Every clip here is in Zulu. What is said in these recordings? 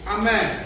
Amen.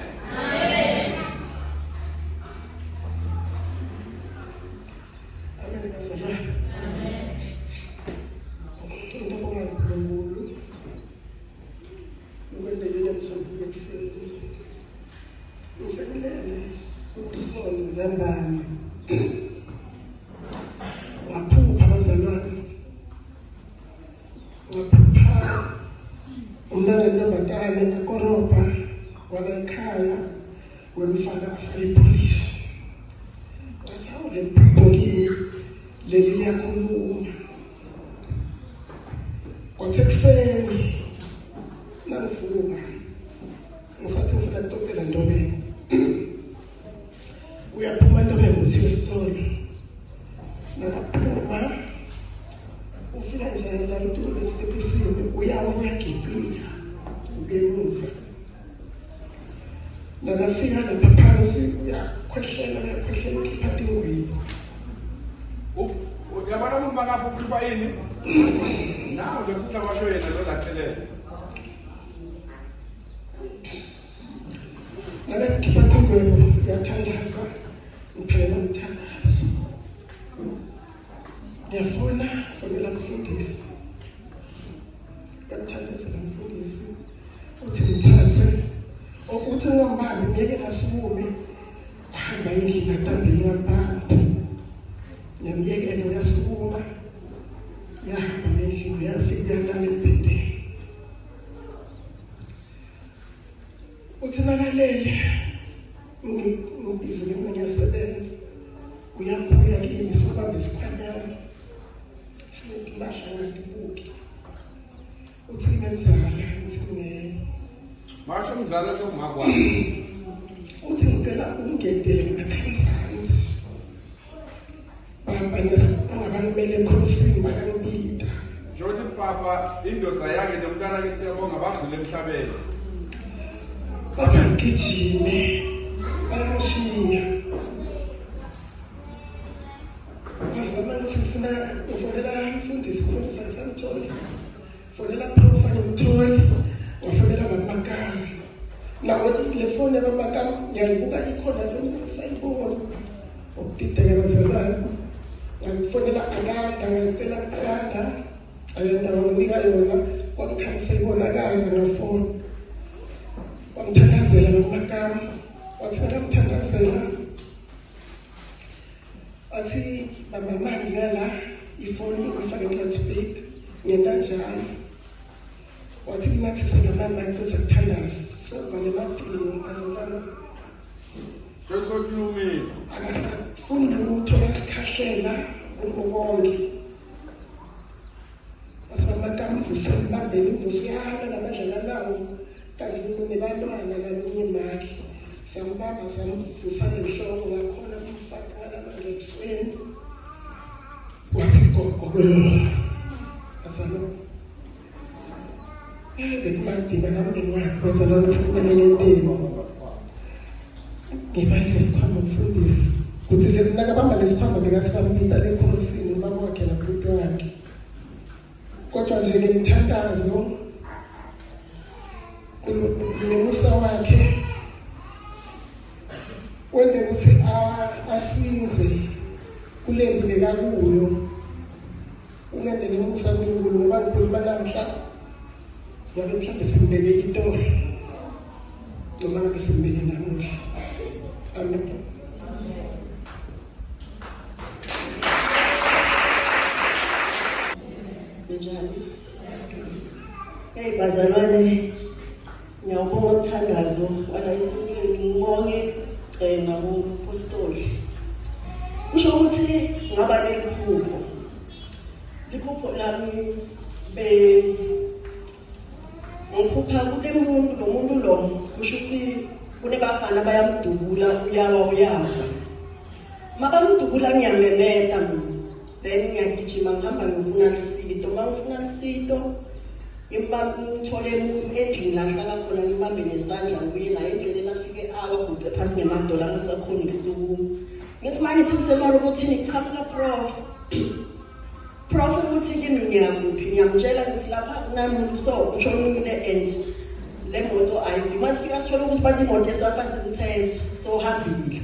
le moto ayivi masifika sithola ukuthi bathi imoto esafa sithenze so hambile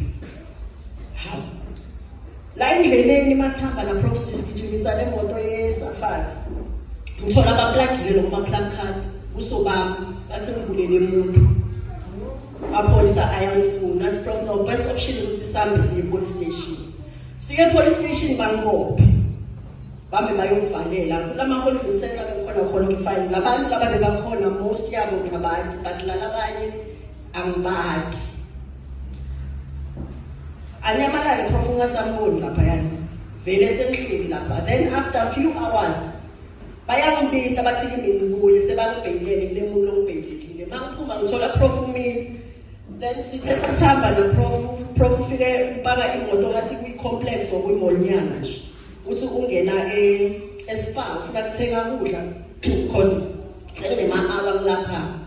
la endleleni masihamba na Prof sigijimisa le moto yesafazi ngithola abaplugile lokuma-plug cards kusobami bathi ngivulele umuntu amapholisa ayangifuna athi Prof no best option ukuthi sihambe siye police station sifike police station bangibophe bambe bayongivalela kulama-holding center bekhona khona ngifine labantu laba bebakhona most yabo ngabantu but lala abanye angibadi anyamalale Prof ungasamboni laphayana vele sengihleli lapha then after a few hours bayangibita bathi kimi ngibuye sebangibhekile kule muntu ongibhekile mangiphuma ngithola Prof umini then sithe sihamba Prof ufike mpaka imoto ngathi kwi-complex or kwi-mallnyana nje uthi ungena eSpar ufuna kuthenga ukudla because sekunema-hour kulapha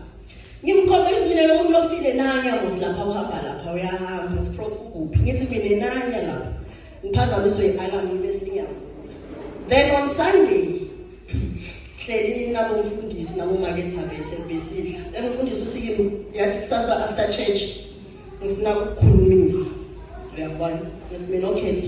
ngimkhombisa mina lo muntu lofile nanya musi lapha uhamba lapha uyahamba uthi Prof ukuphi ngithi mina nanya lapha ngiphazamiswe i-alarm ibesinyama then on Sunday sihleli nabomfundisi nabomakethabethe besidla emfundisi uthi kimi yathi kusasa after church ngifuna ukukhulumisa uyabona ngithi mina okay